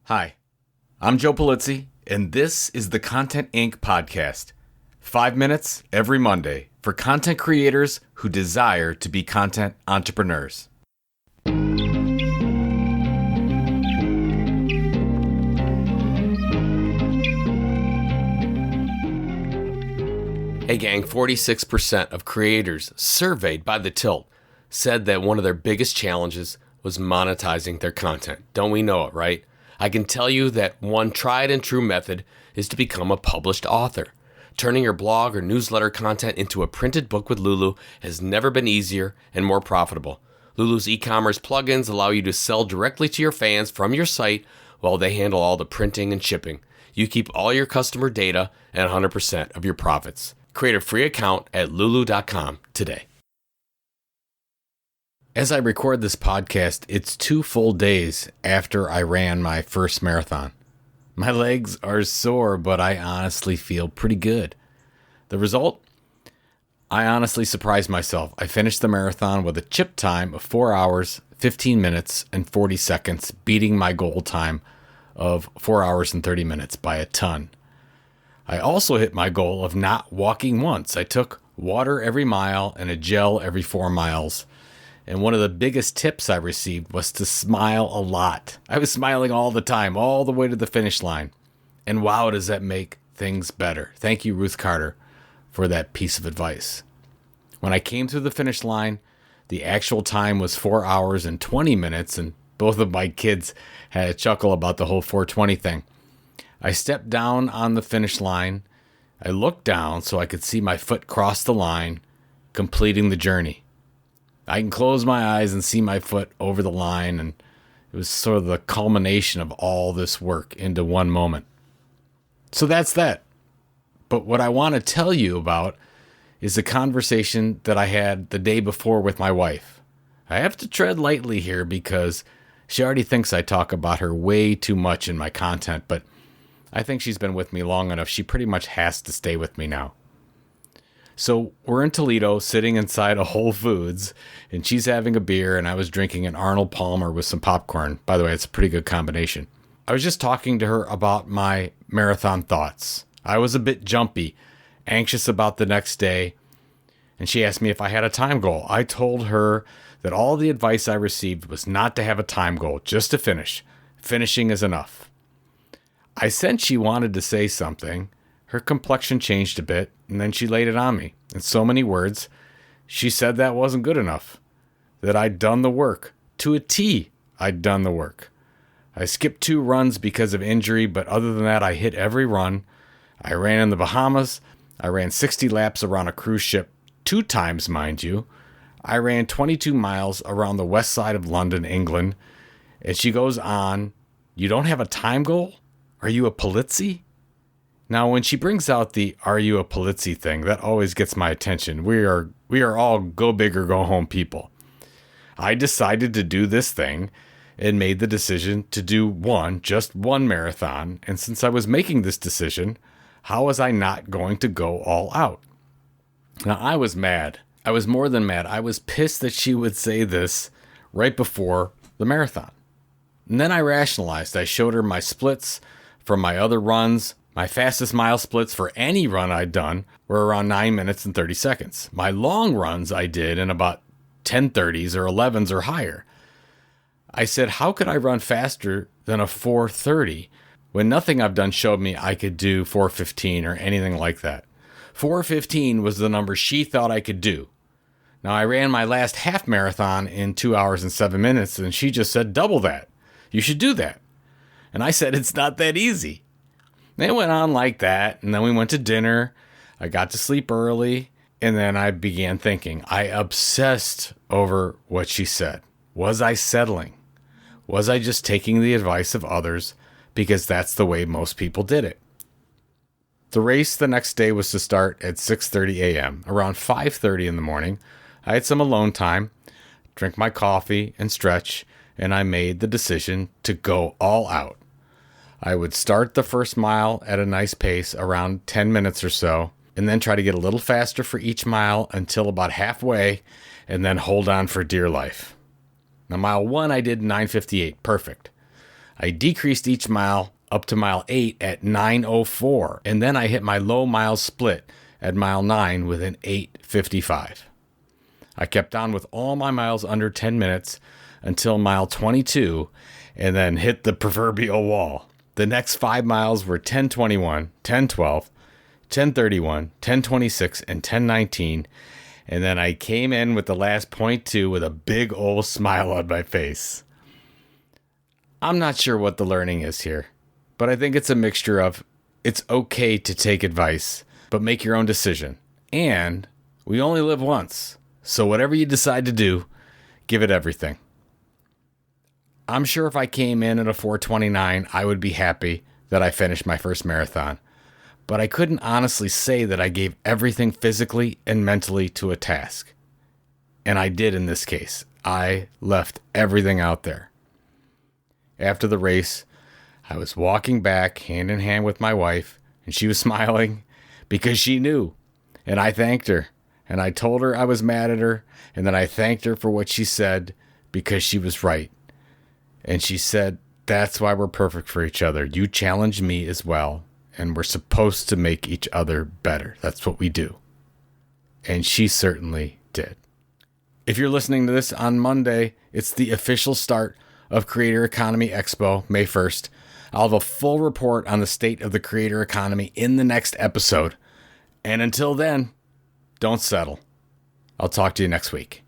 Hi, I'm Joe Polizzi, and this is the Content Inc. podcast. 5 minutes every Monday for content creators who desire to be content entrepreneurs. Hey gang, 46% of creators surveyed by The Tilt said that one of their biggest challenges was monetizing their content. Don't we know it, right? I can tell you that one tried and true method is to become a published author. Turning your blog or newsletter content into a printed book with Lulu has never been easier and more profitable. Lulu's e-commerce plugins allow you to sell directly to your fans from your site while they handle all the printing and shipping. You keep all your customer data and 100% of your profits. Create a free account at lulu.com today. As I record this podcast, it's 2 full days after I ran my first marathon. My legs are sore, but I honestly feel pretty good. The result? I honestly surprised myself. I finished the marathon with a chip time of 4 hours, 15 minutes, and 40 seconds, beating my goal time of 4 hours and 30 minutes by a ton. I also hit my goal of not walking once. I took water every mile and a gel every 4 miles. And one of the biggest tips I received was to smile a lot. I was smiling all the time, all the way to the finish line. And wow, does that make things better. Thank you, Ruth Carter, for that piece of advice. When I came through the finish line, the actual time was 4 hours and 20 minutes, and both of my kids had a chuckle about the whole 420 thing. I stepped down on the finish line. I looked down so I could see my foot cross the line, completing the journey. I can close my eyes and see my foot over the line, and it was sort of the culmination of all this work into one moment. So that's that. But what I want to tell you about is the conversation that I had the day before with my wife. I have to tread lightly here because she already thinks I talk about her way too much in my content, but I think she's been with me long enough. She pretty much has to stay with me now. So we're in Toledo sitting inside a Whole Foods, and she's having a beer and I was drinking an Arnold Palmer with some popcorn. By the way, it's a pretty good combination. I was just talking to her about my marathon thoughts. I was a bit jumpy, anxious about the next day, and she asked me if I had a time goal. I told her that all the advice I received was not to have a time goal, just to finish. Finishing is enough. I sensed she wanted to say something. Her complexion changed a bit, and then she laid it on me. In so many words, she said that wasn't good enough, that I'd done the work. To a T, I'd done the work. I skipped 2 runs because of injury, but other than that, I hit every run. I ran in the Bahamas. I ran 60 laps around a cruise ship, 2 times, mind you. I ran 22 miles around the west side of London, England. And she goes on, "You don't have a time goal? Are you a Polizzi?" Now, when she brings out the "are you a Polizzi" thing, that always gets my attention. We are all go big or go home people. I decided to do this thing and made the decision to do just one marathon. And since I was making this decision, how was I not going to go all out? Now, I was mad. I was more than mad. I was pissed that she would say this right before the marathon. And then I rationalized. I showed her my splits from my other runs. My fastest mile splits for any run I'd done were around 9 minutes and 30 seconds. My long runs I did in about 10:30s or 11s or higher. I said, how could I run faster than a 4:30 when nothing I've done showed me I could do 4:15 or anything like that? 4:15 was the number she thought I could do. Now, I ran my last half marathon in 2 hours and 7 minutes, and she just said, double that. You should do that. And I said, it's not that easy. It went on like that, and then we went to dinner. I got to sleep early, and then I began thinking. I obsessed over what she said. Was I settling? Was I just taking the advice of others because that's the way most people did it? The race the next day was to start at 6:30 a.m. Around 5:30 in the morning, I had some alone time, drink my coffee, and stretch, and I made the decision to go all out. I would start the first mile at a nice pace, around 10 minutes or so, and then try to get a little faster for each mile until about halfway, and then hold on for dear life. Now, mile 1, I did 9:58, perfect. I decreased each mile up to mile 8 at 9:04, and then I hit my low mile split at mile 9 with an 8:55. I kept on with all my miles under 10 minutes until mile 22, and then hit the proverbial wall. The next 5 miles were 10:21, 10:12, 10:31, 10:26, and 10:19, and then I came in with the last 0.2 with a big old smile on my face. I'm not sure what the learning is here, but I think it's a mixture of it's okay to take advice, but make your own decision. And we only live once, so whatever you decide to do, give it everything. I'm sure if I came in at a 4:29, I would be happy that I finished my first marathon. But I couldn't honestly say that I gave everything physically and mentally to a task. And I did in this case. I left everything out there. After the race, I was walking back hand in hand with my wife, and she was smiling because she knew. And I thanked her. And I told her I was mad at her, and then I thanked her for what she said because she was right. And she said, that's why we're perfect for each other. You challenged me as well, and we're supposed to make each other better. That's what we do. And she certainly did. If you're listening to this on Monday, it's the official start of Creator Economy Expo, May 1st. I'll have a full report on the state of the creator economy in the next episode. And until then, don't settle. I'll talk to you next week.